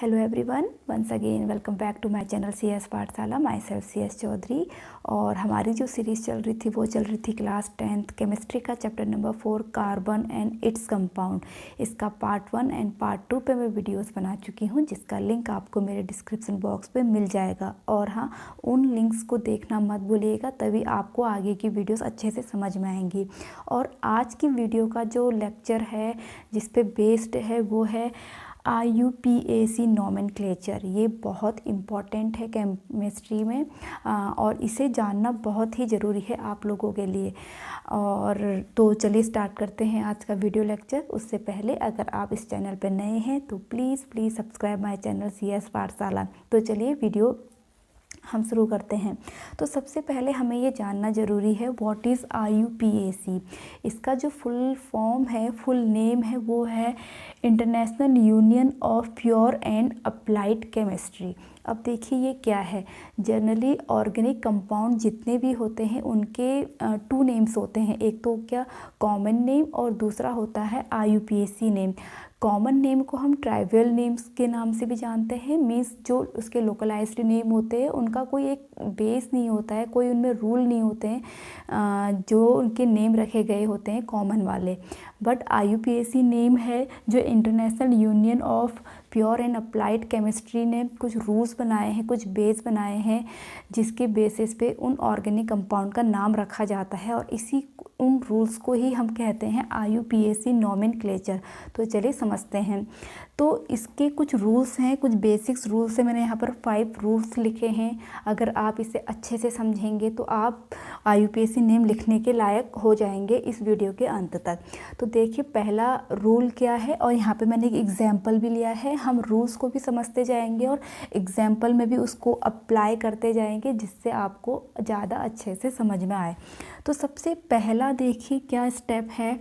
Hello everyone, once again welcome back to my channel CS Pathshala. माई सेल्फ CS Chaudhary. और हमारी जो सीरीज़ चल रही थी वो चल रही थी क्लास 10th केमिस्ट्री का chapter number 4 carbon and its compound. इसका पार्ट 1 एंड पार्ट 2 पे मैं वीडियोस बना चुकी हूँ, जिसका लिंक आपको मेरे डिस्क्रिप्शन बॉक्स पे मिल जाएगा। और हाँ, उन लिंक्स को देखना मत भूलिएगा, तभी आपको आगे की वीडियोस अच्छे से समझ में आएंगी। और आज की वीडियो का जो लेक्चर है जिस पे बेस्ड है वो है IUPAC नोमेनक्लेचर। ये बहुत इम्पॉर्टेंट है केमिस्ट्री में और इसे जानना बहुत ही ज़रूरी है आप लोगों के लिए। और तो चलिए स्टार्ट करते हैं आज का वीडियो लेक्चर। उससे पहले अगर आप इस चैनल पर नए हैं तो please subscribe my channel CS पाठशाला। तो चलिए वीडियो हम शुरू करते हैं। तो सबसे पहले हमें ये जानना ज़रूरी है व्हाट इज़ IUPAC। इसका जो फुल फॉर्म है, फुल नेम है, वो है international union of pure and applied chemistry. अब देखिए ये क्या है। जनरली ऑर्गेनिक कंपाउंड जितने भी होते हैं उनके 2 नेम्स होते हैं। एक तो क्या कॉमन नेम और दूसरा होता है IUPAC नेम। कॉमन नेम को हम ट्राइवियल नेम्स के नाम से भी जानते हैं। मीन्स जो उसके लोकलाइज्ड नेम होते हैं उनका कोई एक बेस नहीं होता है, कोई उनमें रूल नहीं होते हैं जो उनके नेम रखे गए होते हैं कॉमन वाले। बट IUPAC नेम है जो international union of pure and applied chemistry ने कुछ रूल्स बनाए हैं, कुछ बेस बनाए हैं, जिसके बेसिस पे उन ऑर्गेनिक कंपाउंड का नाम रखा जाता है। और उन रूल्स को ही हम कहते हैं IUPAC नोमेनक्लेचर। तो चलिए समझते हैं। तो इसके कुछ रूल्स हैं, कुछ बेसिक्स रूल्स हैं। मैंने यहाँ पर 5 रूल्स लिखे हैं। अगर आप इसे अच्छे से समझेंगे तो आप IUPAC नेम लिखने के लायक हो जाएंगे इस वीडियो के अंत तक। तो देखिए पहला रूल क्या है, और यहाँ पे मैंने एक एग्जाम्पल भी लिया है। हम रूल्स को भी समझते जाएंगे और एग्जाम्पल में भी उसको अप्लाई करते जाएंगे, जिससे आपको ज़्यादा अच्छे से समझ में आए। तो सबसे पहला देखिए क्या स्टेप है,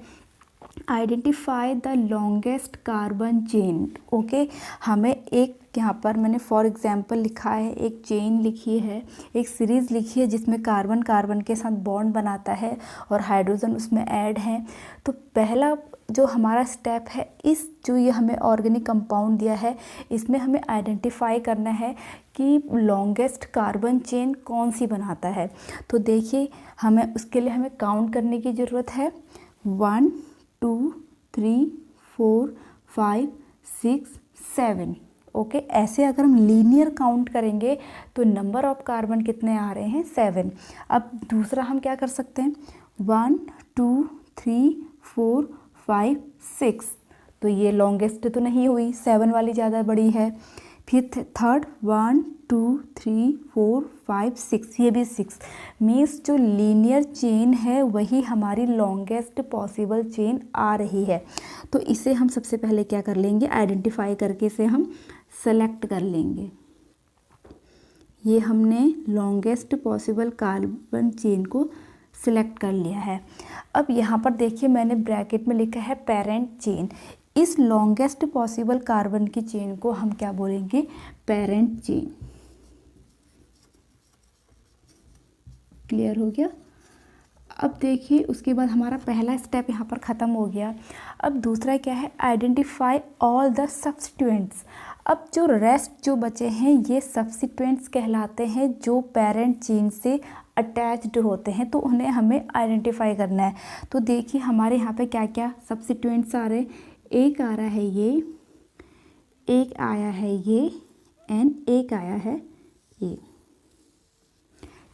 identify the longest carbon chain. Okay, हमें एक यहाँ पर मैंने फॉर एग्जांपल लिखा है, एक चेन लिखी है, एक सीरीज़ लिखी है जिसमें कार्बन कार्बन के साथ बॉन्ड बनाता है और हाइड्रोजन उसमें ऐड है। तो पहला जो हमारा स्टेप है, इस जो ये हमें ऑर्गेनिक कंपाउंड दिया है इसमें हमें आइडेंटिफाई करना है कि लॉन्गेस्ट कार्बन चेन कौन सी बनाता है। तो देखिए उसके लिए हमें काउंट करने की ज़रूरत है। 1 2 3 4 5 6 7। ओके, ऐसे अगर हम लीनियर काउंट करेंगे तो नंबर ऑफ कार्बन कितने आ रहे हैं, 7। अब दूसरा हम क्या कर सकते हैं, 1 2 3 4 5 6। तो ये लॉन्गेस्ट तो नहीं हुई, 7 वाली ज़्यादा बड़ी है। फिर थर्ड 1 2 3 4 5 6, ये भी 6। मीन्स जो लीनियर चेन है वही हमारी लॉन्गेस्ट पॉसिबल चेन आ रही है। तो इसे हम सबसे पहले क्या कर लेंगे, आइडेंटिफाई करके इसे हम सेलेक्ट कर लेंगे। ये हमने लॉन्गेस्ट पॉसिबल कार्बन चेन को सिलेक्ट कर लिया है। अब यहाँ पर देखिए मैंने ब्रैकेट में लिखा है पेरेंट चेन। इस लॉन्गेस्ट पॉसिबल कार्बन की चेन को हम क्या बोलेंगे, पेरेंट चेन। क्लियर हो गया। अब देखिए उसके बाद हमारा पहला स्टेप यहाँ पर ख़त्म हो गया। अब दूसरा क्या है, आइडेंटिफाई ऑल द सब्स्टिट्यूएंट्स। अब जो रेस्ट जो बचे हैं ये सब्स्टिट्यूएंट्स कहलाते हैं, जो पेरेंट चेन से अटैच्ड होते हैं, तो उन्हें हमें आइडेंटिफाई करना है। तो देखिए हमारे यहाँ पे क्या क्या सब्स्टिट्यूएंट्स आ रहे हैं। एक आ रहा है ये, एक आया है ये, एंड एक आया है ये।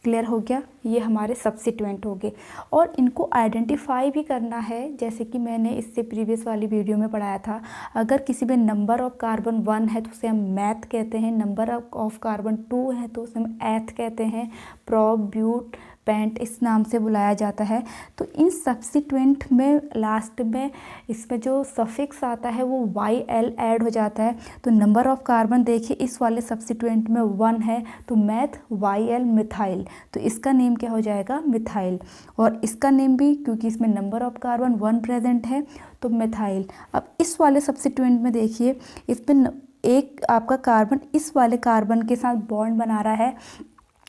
क्लियर हो गया, ये हमारे सब्स्टिट्यूएंट हो गए। और इनको आइडेंटिफाई भी करना है, जैसे कि मैंने इससे प्रीवियस वाली वीडियो में पढ़ाया था। अगर किसी में नंबर ऑफ कार्बन 1 है तो उसे हम मैथ कहते हैं, नंबर ऑफ कार्बन 2 है तो उसे हम एथ कहते हैं, प्रोप ब्यूट पेंट इस नाम से बुलाया जाता है। तो इन सब्स्टिट्यूएंट में लास्ट में इसमें जो सफिक्स आता है वो YL ऐड हो जाता है। तो नंबर ऑफ कार्बन देखिए इस वाले सब्स्टिट्यूएंट में 1 है, तो मैथ YL मिथाइल, तो इसका नेम क्या हो जाएगा, मिथाइल। और इसका नेम भी, क्योंकि इसमें नंबर ऑफ कार्बन 1 प्रेजेंट है, तो मिथाइल। अब इस वाले सब्स्टिट्यूएंट में देखिए इसमें एक आपका कार्बन इस वाले कार्बन के साथ बॉन्ड बना रहा है,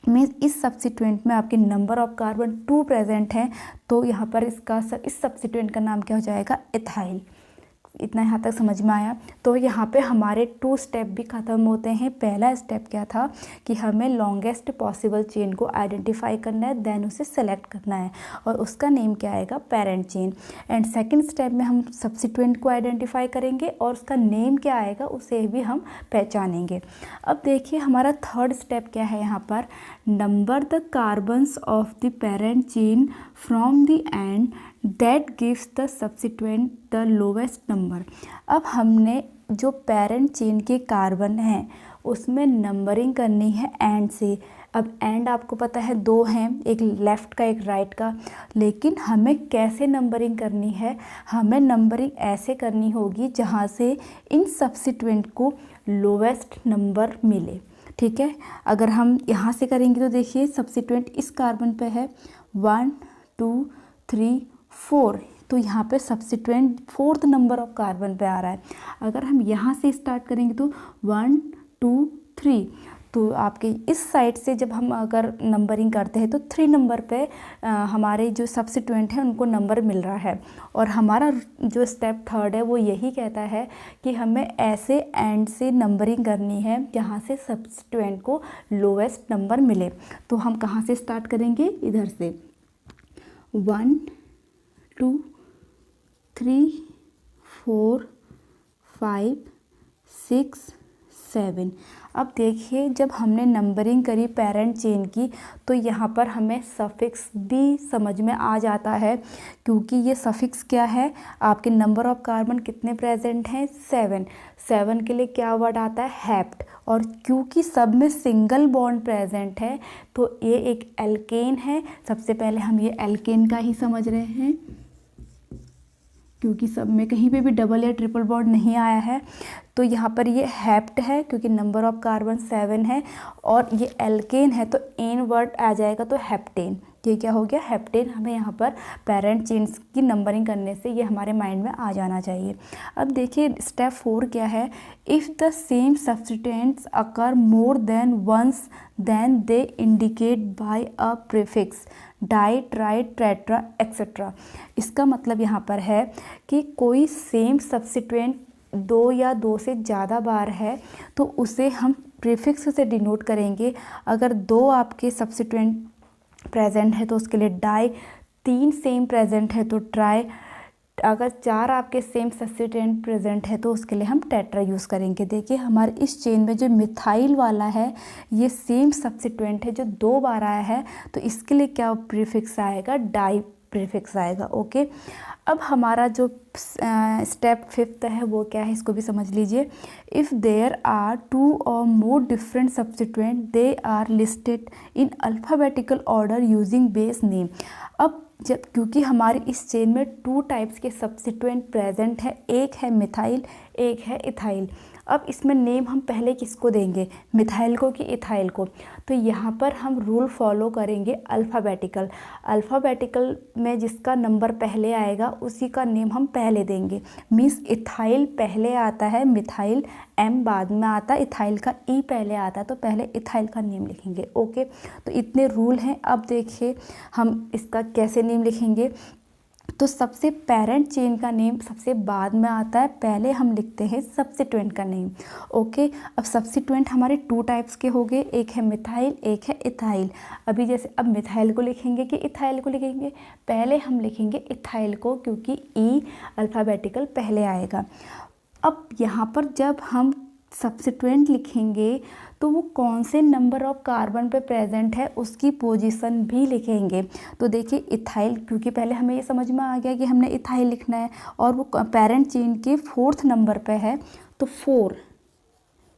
मीन्स इस सब्स्टिट्यूएंट में आपके नंबर ऑफ कार्बन 2 प्रेजेंट हैं, तो यहाँ पर इस सब्स्टिट्यूएंट का नाम क्या हो जाएगा, इथाइल। इतना यहाँ तक समझ में आया। तो यहाँ पे हमारे 2 स्टेप भी ख़त्म होते हैं। पहला स्टेप क्या था कि हमें लॉन्गेस्ट पॉसिबल चेन को आइडेंटिफाई करना है, देन उसे सेलेक्ट करना है और उसका नेम क्या आएगा, parent chain. And second step में हम सब्सिट्यूएंट को आइडेंटिफाई करेंगे और उसका नेम क्या आएगा उसे भी हम पहचानेंगे। अब देखिए हमारा थर्ड स्टेप क्या है यहाँ पर, number the carbons of the parent chain from the end that gives the substituent the lowest number. अब हमने जो पेरेंट चेन के कार्बन हैं उसमें नंबरिंग करनी है एंड से। अब एंड आपको पता है 2 हैं, एक लेफ़्ट का एक राइट का, लेकिन हमें कैसे नंबरिंग करनी है, हमें नंबरिंग ऐसे करनी होगी जहाँ से इन सब्सिट्यूएंट को लोवेस्ट नंबर मिले। ठीक है, अगर हम यहाँ से करेंगे तो देखिए सब्सिट्यूएंट इस कार्बन पे है 1 2 3 4, तो यहाँ पे substituent 4th number of carbon पे आ रहा है। अगर हम यहाँ से स्टार्ट करेंगे तो 1 2 3, तो आपके इस साइड से जब हम अगर नंबरिंग करते हैं तो 3 नंबर पे हमारे जो सब्सिट्यूएंट हैं उनको नंबर मिल रहा है। और हमारा जो स्टेप थर्ड है वो यही कहता है कि हमें ऐसे एंड से नंबरिंग करनी है जहाँ से सब्सिट्यूएंट को लोवेस्ट नंबर मिले। तो हम कहाँ से स्टार्ट करेंगे, इधर से 1 2 3 4 5 6 7। अब देखिए जब हमने नंबरिंग करी पेरेंट चेन की तो यहाँ पर हमें सफिक्स भी समझ में आ जाता है, क्योंकि ये सफिक्स क्या है, आपके नंबर ऑफ कार्बन कितने प्रेजेंट हैं 7 के लिए क्या वर्ड आता है, हैप्ट। और क्योंकि सब में सिंगल बॉन्ड प्रेजेंट है तो ये एक एल्केन है। सबसे पहले हम ये एल्केन का ही समझ रहे हैं, क्योंकि सब में कहीं पे भी डबल या ट्रिपल बॉन्ड नहीं आया है। तो यहाँ पर ये हैप्ट है क्योंकि नंबर ऑफ कार्बन 7 है, और ये एल्केन है तो एन वर्ड आ जाएगा तो हेप्टेन। ये क्या हो गया, हेप्टेन। हमें यहाँ पर पेरेंट चेन्स की नंबरिंग करने से ये हमारे माइंड में आ जाना चाहिए। अब देखिए स्टेप 4 क्या है, if the same substituents occur more than once then they indicate by a prefix di tri tetra etcetera. इसका मतलब यहाँ पर है कि कोई सेम सब्स्टिट्यूएंट 2 या 2 से ज़्यादा बार है तो उसे हम प्रीफिक्स से डिनोट करेंगे। अगर 2 आपके सब्स्टिट्यूएंट प्रेजेंट है तो उसके लिए डाई, 3 सेम प्रेजेंट है तो ट्राई, अगर 4 आपके सेम सब्स्टिट्यूएंट प्रेजेंट है तो उसके लिए हम टेट्रा यूज़ करेंगे। देखिए हमारे इस चेन में जो मिथाइल वाला है ये सेम सब्स्टिट्यूएंट है जो 2 बार आया है, तो इसके लिए क्या प्रीफिक्स आएगा, डाई प्रीफिक्स आएगा। ओके, अब हमारा जो स्टेप 5 है वो क्या है, इसको भी समझ लीजिए। इफ़ देयर आर 2 और more different substituent they are listed in alphabetical order using base name. अब जब क्योंकि हमारे इस चेन में 2 टाइप्स के सब्स्टिट्यूएंट प्रेजेंट है, एक है मिथाइल एक है इथाइल। अब इसमें नेम हम पहले किसको देंगे, मिथाइल को कि इथाइल को, तो यहाँ पर हम रूल फॉलो करेंगे अल्फ़ाबेटिकल में जिसका नंबर पहले आएगा उसी का नेम हम पहले देंगे। मीन्स इथाइल पहले आता है, मिथाइल एम बाद में आता है, इथाइल का ई पहले आता है, तो पहले इथाइल का नेम लिखेंगे। ओके, तो इतने रूल हैं। अब देखिए हम इसका कैसे नेम लिखेंगे। तो सबसे पेरेंट चेन का नेम सबसे बाद में आता है, पहले हम लिखते हैं सब्स्टिट्यूएंट का नेम। ओके, अब सब्स्टिट्यूएंट हमारे 2 टाइप्स के हो गए, एक है मिथाइल एक है इथाइल। अभी जैसे अब मिथाइल को लिखेंगे कि इथाइल को लिखेंगे, पहले हम लिखेंगे इथाइल को क्योंकि ई अल्फ़ाबेटिकल पहले आएगा। अब यहाँ पर जब हम सब्स्टिट्यूएंट लिखेंगे तो वो कौन से नंबर ऑफ कार्बन पे प्रेजेंट है उसकी पोजीशन भी लिखेंगे। तो देखिए इथाइल, क्योंकि पहले हमें ये समझ में आ गया कि हमने इथाइल लिखना है और वो पेरेंट चेन के 4th नंबर पे है, तो 4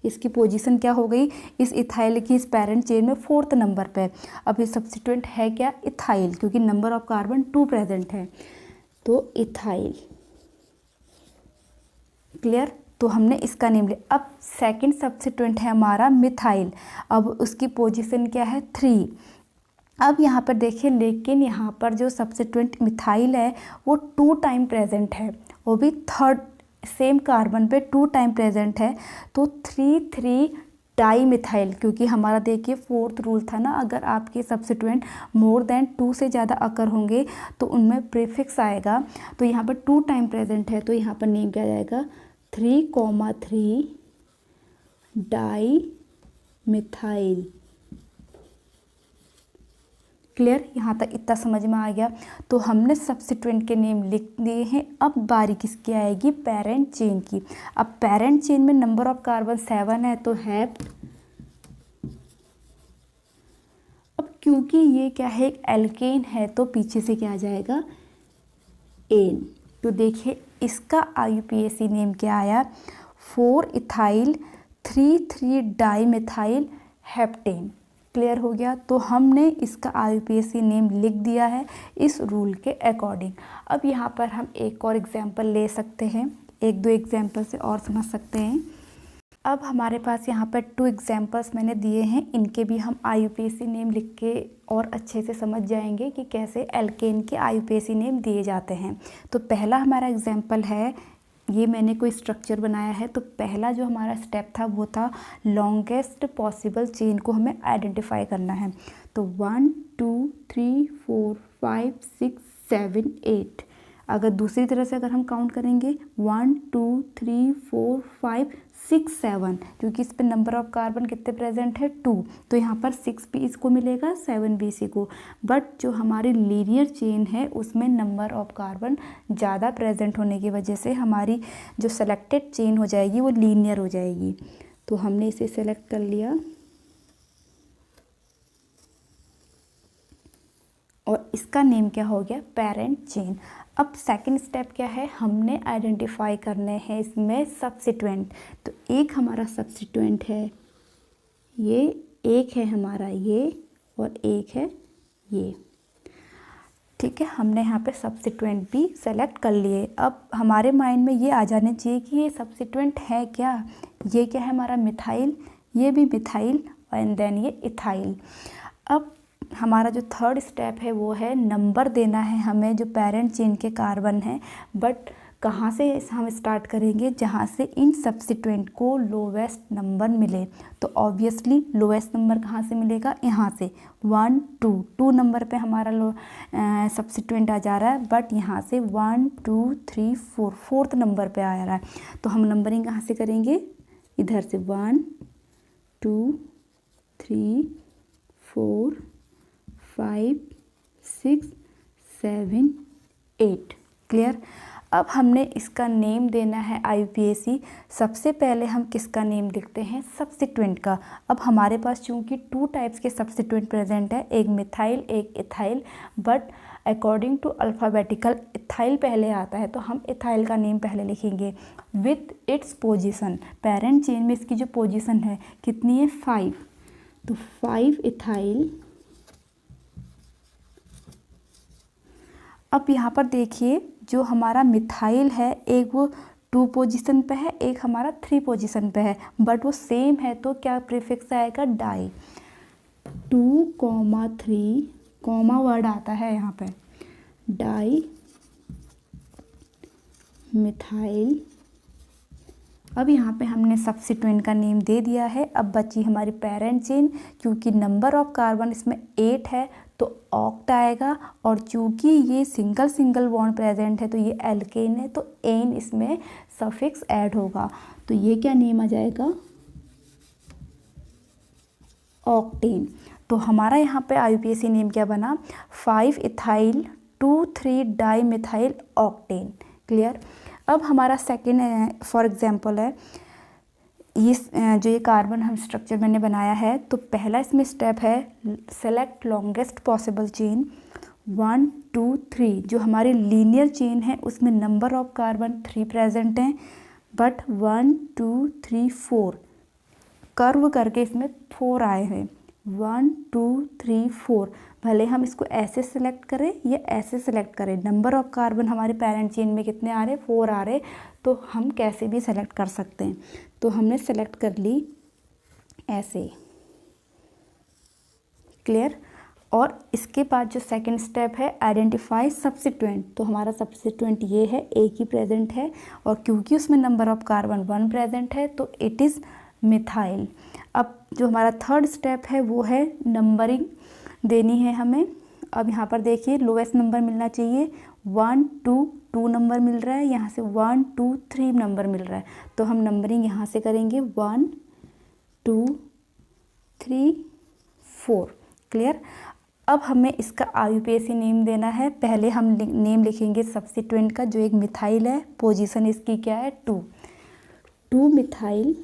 इसकी पोजीशन क्या हो गई, इस इथाइल की इस पेरेंट चेन में 4th नंबर पे। अब ये सब्स्टिट्यूएंट है क्या, इथाइल, क्योंकि नंबर ऑफ कार्बन 2 प्रेजेंट है, तो इथाइल। क्लियर, तो हमने इसका नेम लिया। अब सेकंड सब्स्टिट्यूएंट है हमारा मिथाइल, अब उसकी पोजीशन क्या है 3। अब यहाँ पर देखिए, लेकिन यहाँ पर जो सब्स्टिट्यूएंट मिथाइल है वो 2 टाइम प्रेजेंट है, वो भी 3rd सेम कार्बन पे 2 टाइम प्रेजेंट है, तो 3 3 डाई मिथाइल, क्योंकि हमारा देखिए फोर्थ रूल था ना, अगर आपके सब्स्टिट्यूएंट मोर देन 2 से ज़्यादा अकर होंगे तो उनमें प्रीफिक्स आएगा। तो यहाँ पर 2 टाइम प्रेजेंट है तो यहाँ पर नेम क्या जाएगा 3,3 डाई मिथाइल। क्लियर, यहाँ तक इतना समझ में आ गया। तो हमने सब्स्टिट्यूएंट के नेम लिख दिए हैं। अब बारी किसकी आएगी, पेरेंट चेन की। अब पेरेंट चेन में नंबर ऑफ कार्बन 7 है तो हेप्ट। अब क्योंकि ये क्या है एक एल्केन है तो पीछे से क्या आ जाएगा एन। तो देखिए इसका IUPAC नेम क्या आया 4 ethyl 3,3 di methyl heptane. Clear हो गया। तो हमने इसका IUPAC नेम लिख दिया है इस रूल के अकॉर्डिंग। अब यहाँ पर हम एक और एग्जांपल ले सकते हैं, 1-2 एग्जांपल से और समझ सकते हैं। अब हमारे पास यहाँ पर 2 एग्जांपल्स मैंने दिए हैं, इनके भी हम IUPAC नेम लिख के और अच्छे से समझ जाएंगे कि कैसे एल्केन के IUPAC नेम दिए जाते हैं। तो पहला हमारा एग्जांपल है, ये मैंने कोई स्ट्रक्चर बनाया है। तो पहला जो हमारा स्टेप था वो था लॉन्गेस्ट पॉसिबल चेन को हमें आइडेंटिफाई करना है। तो 1 2 3 4 5 6 7 8। अगर दूसरी तरह से अगर हम काउंट करेंगे 1 2 3 4 5 6 7, क्योंकि इस पे नंबर ऑफ कार्बन कितने प्रेजेंट है 2, तो यहाँ पर 6 भी इसको मिलेगा 7 भी इसी को। बट जो हमारी लीनियर चेन है उसमें नंबर ऑफ कार्बन ज़्यादा प्रेजेंट होने की वजह से हमारी जो सेलेक्टेड चेन हो जाएगी वो लीनियर हो जाएगी। तो हमने इसे सेलेक्ट कर लिया और इसका नेम क्या हो गया पेरेंट चेन। अब सेकंड स्टेप क्या है, हमने आइडेंटिफाई करने हैं इसमें सब्स्टिट्यूएंट। तो एक हमारा सब्स्टिट्यूएंट है ये, एक है हमारा ये और एक है ये। ठीक है, हमने यहाँ पे सब्स्टिट्यूएंट भी सेलेक्ट कर लिए। अब हमारे माइंड में ये आ जाने चाहिए कि ये सब्स्टिट्यूएंट है क्या। ये क्या है हमारा मिथाइल, ये भी मिथाइल एंड देन ये इथाइल। अब हमारा जो थर्ड स्टेप है वो है नंबर देना है हमें जो पेरेंट चेन के कार्बन हैं। बट कहाँ से हम स्टार्ट करेंगे, जहाँ से इन सब्स्टिट्यूएंट को लोवेस्ट नंबर मिले। तो ऑब्वियसली लोवेस्ट नंबर कहाँ से मिलेगा, यहाँ से 1 2 नंबर पे हमारा सब्स्टिट्यूएंट आ जा रहा है। बट यहाँ से 1 2 3 4 फोर्थ नंबर पे आ रहा है। तो हम नंबरिंग कहाँ से करेंगे, इधर से 1 2 3 4 5 6 7 8। क्लियर। अब हमने इसका नेम देना है IUPAC। सबसे पहले हम किसका नेम लिखते हैं, सब्स्टिट्यूएंट का। अब हमारे पास चूंकि 2 टाइप्स के सब्स्टिट्यूएंट प्रेजेंट है, एक मिथाइल एक ethyl, but according to alphabetical ethyl पहले आता है तो हम इथाइल का नेम पहले लिखेंगे with its position. Parent chain में इसकी जो पोजीशन है कितनी है 5, तो 5 इथाइल। अब यहाँ पर देखिए जो हमारा मिथाइल है एक वो 2 पोजीशन पे है, एक हमारा 3 पोजीशन पे है, बट वो सेम है तो क्या प्रीफिक्स आएगा डाई। 2, 3 कॉमा वर्ड आता है यहाँ पे, डाई मिथाइल। अब यहाँ पे हमने सब्स्टिट्यूएंट का नेम दे दिया है। अब बची हमारी पेरेंट चेन, क्योंकि नंबर ऑफ कार्बन इसमें 8 है तो ऑक्ट आएगा, और चूंकि ये सिंगल बॉन्ड प्रेजेंट है तो ये एल्केन है तो एन इसमें सफिक्स ऐड होगा। तो ये क्या नेम आ जाएगा ऑक्टेन। तो हमारा यहाँ पे IUPAC नेम क्या बना 5 ethyl 2 3 di methyl octane. Clear. अब हमारा सेकेंड फॉर एग्जांपल है जो ये कार्बन हम स्ट्रक्चर मैंने बनाया है। तो पहला इसमें स्टेप है सेलेक्ट लॉन्गेस्ट पॉसिबल चेन 1 2 3। जो हमारी लीनियर चेन है उसमें नंबर ऑफ कार्बन 3 प्रेजेंट हैं, बट 1 2 3 4 कर्व करके इसमें 4 आए हैं। 1 2 3 4, भले हम इसको ऐसे सेलेक्ट करें या ऐसे सेलेक्ट करें, नंबर ऑफ कार्बन हमारे पेरेंट चेन में कितने आ रहे 4 आ रहे, तो हम कैसे भी सेलेक्ट कर सकते हैं। तो हमने सेलेक्ट कर ली ऐसे। क्लियर। और इसके बाद जो सेकंड स्टेप है आइडेंटिफाई सब्स्टिट्यूएंट। तो हमारा सब्स्टिट्यूएंट ये है, एक ही प्रेजेंट है, और क्योंकि उसमें नंबर ऑफ कार्बन 1 प्रेजेंट है तो इट इज़ मिथाइल। अब जो हमारा थर्ड स्टेप है वो है नंबरिंग देनी है हमें। अब यहाँ पर देखिए लोएस्ट नंबर मिलना चाहिए, 1 2 2 नंबर मिल रहा है, यहाँ से 1 2 3 नंबर मिल रहा है, तो हम नंबरिंग यहाँ से करेंगे 1 2 3 4। क्लियर। अब हमें इसका IUPAC नेम देना है। पहले हम नेम लिखेंगे सब्स्टिट्यूएंट का, जो एक मिथाइल है, पोजीशन इसकी क्या है 2 मिथाइल।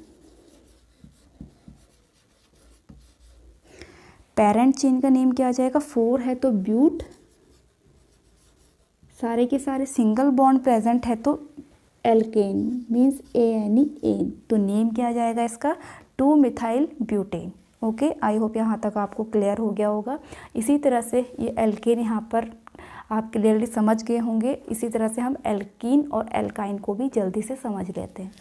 पेरेंट चेन का नेम क्या आ जाएगा, 4 है तो ब्यूट, सारे के सारे सिंगल बॉन्ड प्रेजेंट है तो एल्केन मीन्स ANE। तो नेम क्या आ जाएगा इसका, 2 methyl butane. Okay, I hope यहाँ तक आपको क्लियर हो गया होगा। इसी तरह से ये एल्केन यहाँ पर आप क्लियरली समझ गए होंगे। इसी तरह से हम एल्कीन और एल्काइन को भी जल्दी से समझ लेते हैं।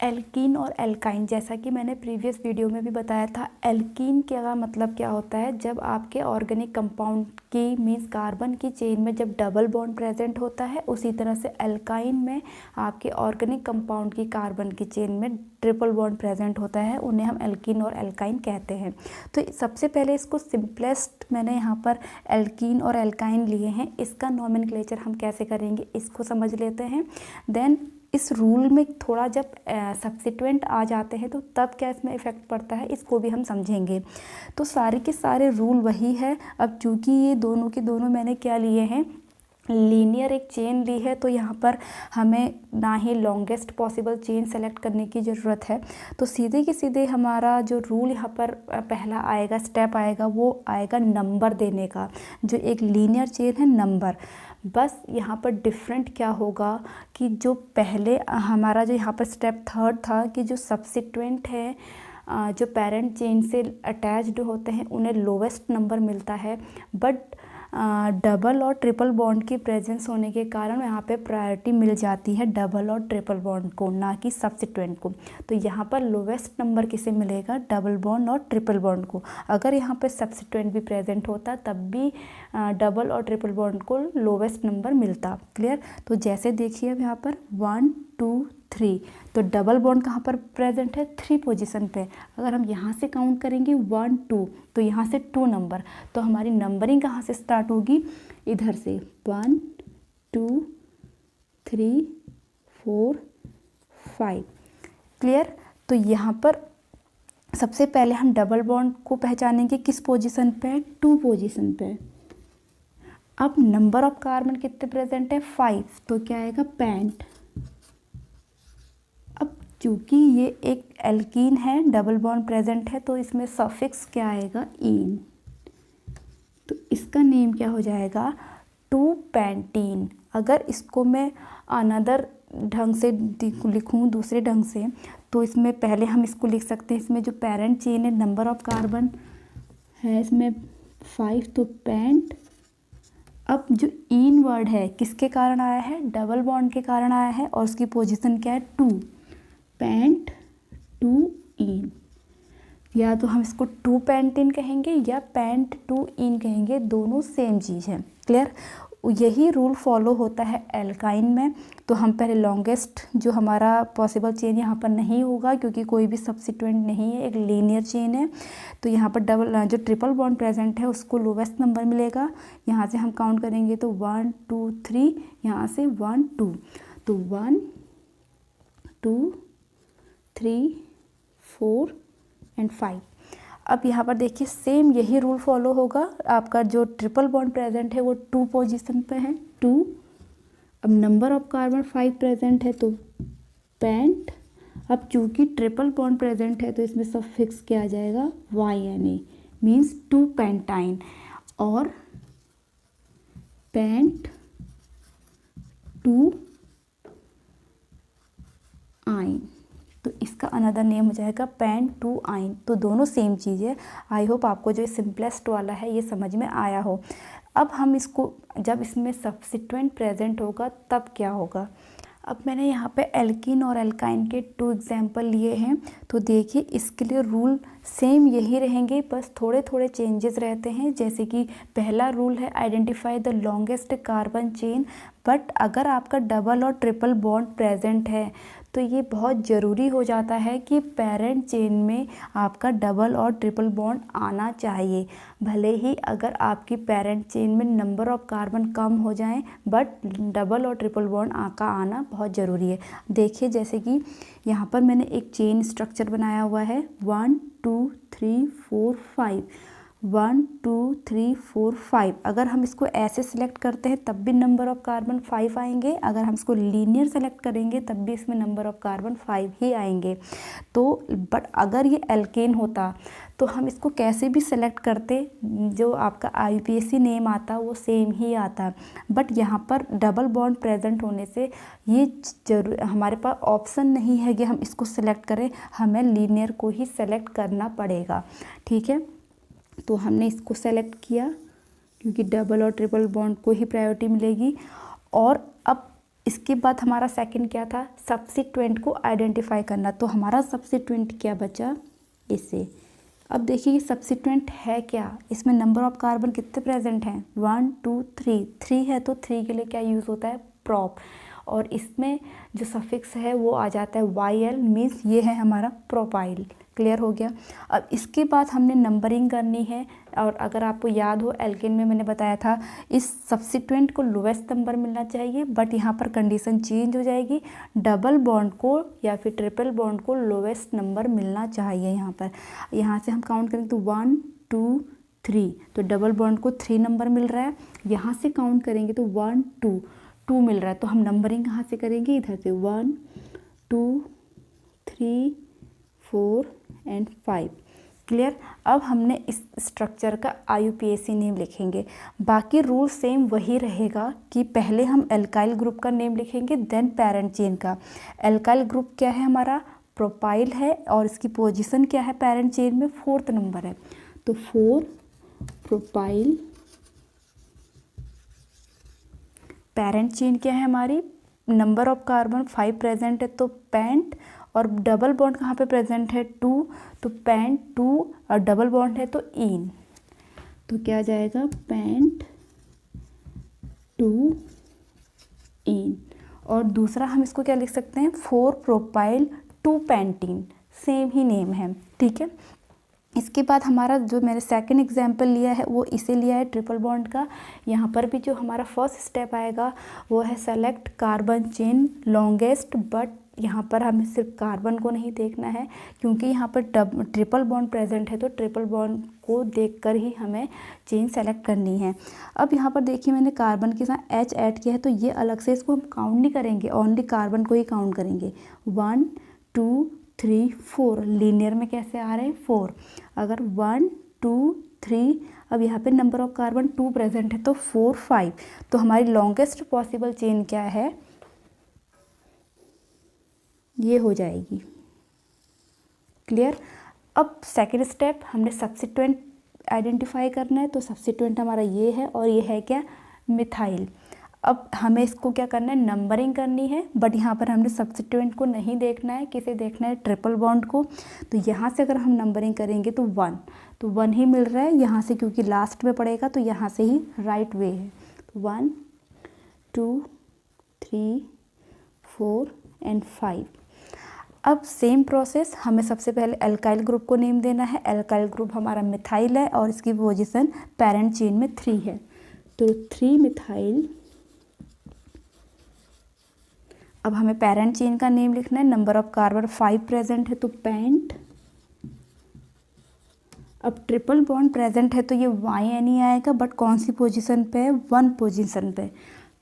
एल्कीन और एल्काइन, जैसा कि मैंने प्रीवियस वीडियो में भी बताया था, एल्कीन का मतलब क्या होता है, जब आपके ऑर्गेनिक कंपाउंड की मीन्स कार्बन की चेन में जब डबल बॉन्ड प्रेजेंट होता है, उसी तरह से एल्काइन में आपके ऑर्गेनिक कंपाउंड की कार्बन की चेन में ट्रिपल बॉन्ड प्रेजेंट होता है, उन्हें हम एल्कीन और एल्काइन कहते हैं। तो सबसे पहले इसको सिंपलेस्ट मैंने यहाँ पर एल्कीन और एल्काइन लिए हैं, इसका नॉमेनक्लेचर हम कैसे करेंगे इसको समझ लेते हैं। देन इस रूल में थोड़ा जब सब्स्टिट्यूएंट आ जाते हैं तो तब क्या इसमें इफ़ेक्ट पड़ता है, इसको भी हम समझेंगे। तो सारे के सारे रूल वही है। अब चूँकि ये दोनों के दोनों मैंने क्या लिए हैं, लीनियर एक चेन ली है, तो यहाँ पर हमें ना ही लॉन्गेस्ट पॉसिबल चेन सेलेक्ट करने की ज़रूरत है। तो सीधे के सीधे हमारा जो रूल यहाँ पर पहला आएगा, स्टेप आएगा, वो आएगा नंबर देने का। जो एक लीनियर चेन है, नंबर। बस यहाँ पर डिफरेंट क्या होगा कि जो पहले हमारा जो यहाँ पर स्टेप थर्ड था कि जो सब्स्टिट्यूएंट है जो पेरेंट चेन से अटैच्ड होते हैं उन्हें लोवेस्ट नंबर मिलता है, बट डबल और ट्रिपल बॉन्ड की प्रेजेंस होने के कारण यहाँ पे प्रायोरिटी मिल जाती है डबल और ट्रिपल बॉन्ड को, ना कि सब्स्टिट्यूएंट को। तो यहाँ पर लोवेस्ट नंबर किसे मिलेगा, डबल बॉन्ड और ट्रिपल बॉन्ड को। अगर यहाँ पे सब्स्टिट्यूएंट भी प्रेजेंट होता तब भी डबल और ट्रिपल बॉन्ड को लोवेस्ट नंबर मिलता। क्लियर। तो जैसे देखिए अब यहाँ पर 1 2 3, तो डबल बॉन्ड कहाँ पर प्रेजेंट है, 3 पोजीशन पे। अगर हम यहाँ से काउंट करेंगे 1 2, तो यहाँ से 2 नंबर, तो हमारी नंबरिंग कहाँ से स्टार्ट होगी, इधर से 1 2 3 4 5। क्लियर। तो यहाँ पर सबसे पहले हम डबल बॉन्ड को पहचानेंगे किस पोजीशन पे, 2 पोजीशन पे। अब नंबर ऑफ कार्बन कितने प्रेजेंट है, 5, तो क्या आएगा, पेंट। अब चूँकि ये एक एल्कीन है, डबल बॉन्ड प्रेजेंट है, तो इसमें सफिक्स क्या आएगा, ईन। तो इसका नेम क्या हो जाएगा, 2 पेंटीन। अगर इसको मैं अनदर ढंग से लिखूँ, दूसरे ढंग से, तो इसमें पहले हम इसको लिख सकते हैं, इसमें जो पेरेंट चेन है, नंबर ऑफ कार्बन है इसमें 5, तो पेंट। अब जो इन वर्ड है किसके कारण आया है, डबल बॉन्ड के कारण आया है, और उसकी पोजीशन क्या है, 2, पेंट 2 इन। या तो हम इसको 2 पेंटीन कहेंगे या पेंट 2 इन कहेंगे, दोनों सेम चीज़ है। क्लियर। यही रूल फॉलो होता है एल्काइन में। तो हम पहले लॉन्गेस्ट जो हमारा पॉसिबल चेन यहाँ पर नहीं होगा क्योंकि कोई भी सब्स्टिट्यूएंट नहीं है, एक लीनियर चेन है, तो यहाँ पर डबल जो ट्रिपल बॉन्ड प्रेजेंट है उसको लोवेस्ट नंबर मिलेगा। यहाँ से हम काउंट करेंगे तो 1 2 3, यहाँ से 1 2, तो 1 2 3 4 एंड 5। अब यहाँ पर देखिए सेम यही रूल फॉलो होगा। आपका जो ट्रिपल बॉन्ड प्रेजेंट है वो 2 पोजीशन पे है, 2। अब नंबर ऑफ कार्बन 5 प्रेजेंट है तो पेंट। अब चूँकि ट्रिपल बॉन्ड प्रेजेंट है तो इसमें सफिक्स क्या आ जाएगा, YNA मीन्स 2 पेंटाइन, और पेंट 2 आइन, तो इसका अनदर नेम हो जाएगा पेंट 2 आइन। तो दोनों सेम चीज़ है। आई होप आपको जो सिंपलेस्ट वाला है ये समझ में आया हो। अब हम इसको जब इसमें सब्स्टिट्यूएंट प्रेजेंट होगा तब क्या होगा। अब मैंने यहाँ पे एल्कीन और एल्काइन के 2 एग्जाम्पल लिए हैं, तो देखिए इसके लिए रूल सेम यही रहेंगे, बस थोड़े थोड़े चेंजेस रहते हैं। जैसे कि पहला रूल है identify the longest carbon chain, but अगर आपका डबल और ट्रिपल बॉन्ड प्रेजेंट है तो ये बहुत ज़रूरी हो जाता है कि पेरेंट चेन में आपका डबल और ट्रिपल बॉन्ड आना चाहिए। भले ही अगर आपकी पेरेंट चेन में नंबर ऑफ कार्बन कम हो जाएं, बट डबल और ट्रिपल बॉन्ड का आना बहुत ज़रूरी है। देखिए जैसे कि यहाँ पर मैंने एक चेन स्ट्रक्चर बनाया हुआ है 1 2 3 4 5, 1 2 3 4 5। अगर हम इसको ऐसे सिलेक्ट करते हैं तब भी नंबर ऑफ कार्बन 5 आएंगे, अगर हम इसको लीनियर सेलेक्ट करेंगे तब भी इसमें नंबर ऑफ कार्बन 5 ही आएंगे। तो बट अगर ये एल्केन होता तो हम इसको कैसे भी सेलेक्ट करते, जो आपका IUPAC नेम आता वो सेम ही आता। बट यहाँ पर डबल बॉन्ड प्रेजेंट होने से ये हमारे पास ऑप्शन नहीं है कि हम इसको सेलेक्ट करें, हमें लीनियर को ही सेलेक्ट करना पड़ेगा। ठीक है, तो हमने इसको सेलेक्ट किया क्योंकि डबल और ट्रिपल बॉन्ड को ही प्रायोरिटी मिलेगी। और अब इसके बाद हमारा सेकंड क्या था, सब्स्टिट्यूएंट को आइडेंटिफाई करना। तो हमारा सब्स्टिट्यूएंट क्या बचा, इससे। अब देखिए ये सब्स्टिट्यूएंट है क्या, इसमें नंबर ऑफ कार्बन कितने प्रेजेंट हैं, 1 2 3, 3 है तो 3 के लिए क्या यूज़ होता है, प्रॉप। और इसमें जो सफिक्स है वो आ जाता है YL, मीन्स ये है हमारा प्रोपाइल। क्लियर हो गया। अब इसके बाद हमने नंबरिंग करनी है। और अगर आपको याद हो एल्केन में मैंने बताया था इस सब्स्टिट्यूएंट को लोवेस्ट नंबर मिलना चाहिए, बट यहाँ पर कंडीशन चेंज हो जाएगी, डबल बॉन्ड को या फिर ट्रिपल बॉन्ड को लोवेस्ट नंबर मिलना चाहिए। यहाँ से हम काउंट करेंगे तो 1 2 3, तो डबल बॉन्ड को 3 नंबर मिल रहा है। यहाँ से काउंट करेंगे तो 1 2 2 मिल रहा है, तो हम नंबरिंग कहाँ से करेंगे, इधर से 1 2 3 4 एंड 5। क्लियर। अब हमने इस स्ट्रक्चर का IUPAC नेम लिखेंगे। बाकी रूल सेम वही रहेगा कि पहले हम एल्काइल ग्रुप का नेम लिखेंगे, देन पेरेंट चेन का। एल्काइल ग्रुप क्या है हमारा, प्रोपाइल है, और इसकी पोजीशन क्या है पेरेंट चेन में, 4th नंबर है, तो 4 प्रोपाइल। पेरेंट चेन क्या है हमारी, नंबर ऑफ कार्बन 5 प्रेजेंट है तो पेंट, और डबल बॉन्ड कहाँ पे प्रेजेंट है, 2, तो पेंट 2, और डबल बॉन्ड है तो इन, तो क्या जाएगा, पेंट 2 इन। और दूसरा हम इसको क्या लिख सकते हैं, 4 प्रोपाइल 2 पेंटीन, सेम ही नेम है। ठीक है, इसके बाद हमारा जो मैंने सेकंड एग्जांपल लिया है वो इसे लिया है ट्रिपल बॉन्ड का। यहाँ पर भी जो हमारा फर्स्ट स्टेप आएगा वो है select carbon chain longest, but यहाँ पर हमें सिर्फ कार्बन को नहीं देखना है क्योंकि यहाँ पर ट्रिपल बॉन्ड प्रेजेंट है, तो ट्रिपल बॉन्ड को देखकर ही हमें चेन सेलेक्ट करनी है। अब यहाँ पर देखिए मैंने कार्बन के साथ H ऐड किया है, तो ये अलग से इसको हम काउंट नहीं करेंगे, ओनली कार्बन को ही काउंट करेंगे। 1 2 3 4, लीनियर में कैसे आ रहे हैं, 4। अगर 1 2 3, अब यहाँ पे नंबर ऑफ कार्बन 2 प्रेजेंट है तो 4 5, तो हमारी लॉन्गेस्ट पॉसिबल चेन क्या है, ये हो जाएगी। क्लियर। अब सेकंड स्टेप हमने सब्स्टिट्यूएंट आइडेंटिफाई करना है, तो सब्स्टिट्यूएंट हमारा ये है, और ये है क्या, मिथाइल। अब हमें इसको क्या करना है, नंबरिंग करनी है, बट यहाँ पर हमने सब्स्टिट्यूएंट को नहीं देखना है, किसे देखना है, ट्रिपल बॉन्ड को। तो यहाँ से अगर हम नंबरिंग करेंगे तो 1, तो 1 ही मिल रहा है यहाँ से, क्योंकि लास्ट में पड़ेगा तो यहाँ से ही राइट वे है। 1 2 3 4 एंड 5। अब सेम प्रोसेस, हमें सबसे पहले एल्काइल ग्रुप को नेम देना है। एल्काइल ग्रुप हमारा मिथाइल है और इसकी पोजीशन पेरेंट चेन में 3 है, तो 3 मिथाइल। अब हमें पेरेंट चेन का नेम लिखना है, नंबर ऑफ कार्बन 5 प्रेजेंट है तो पेंट। अब ट्रिपल बॉन्ड प्रेजेंट है तो ये YNE आएगा, बट कौन सी पोजीशन पे है, 1 पोजीशन पे,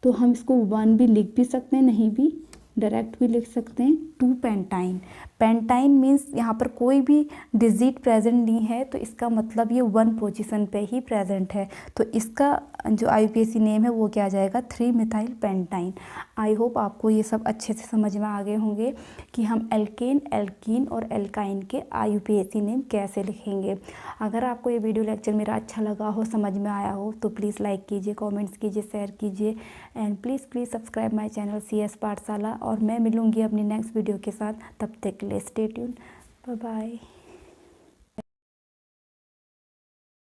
तो हम इसको 1 भी लिख भी सकते हैं, नहीं भी डायरेक्ट भी लिख सकते हैं। 2 पेंटाइन। पेंटाइन मीन्स यहाँ पर कोई भी डिजिट प्रेजेंट नहीं है, तो इसका मतलब ये 1 पोजीशन पे ही प्रेजेंट है, तो इसका जो IUPAC नेम है वो क्या आ जाएगा, 3 मिथाइल पेंटाइन। आई होप आपको ये सब अच्छे से समझ में आ गए होंगे कि हम एल्केन, एल्कीन और एल्काइन के IUPAC नेम कैसे लिखेंगे। अगर आपको ये वीडियो लेक्चर मेरा अच्छा लगा हो, समझ में आया हो, तो प्लीज़ लाइक कीजिए, कमेंट्स कीजिए, शेयर कीजिए, and please subscribe my channel CS पाठशाला। और मैं मिलूँगी अपनी नेक्स्ट वीडियो के साथ, तब तक के लिए स्टे ट्यून्ड, बाय बाय।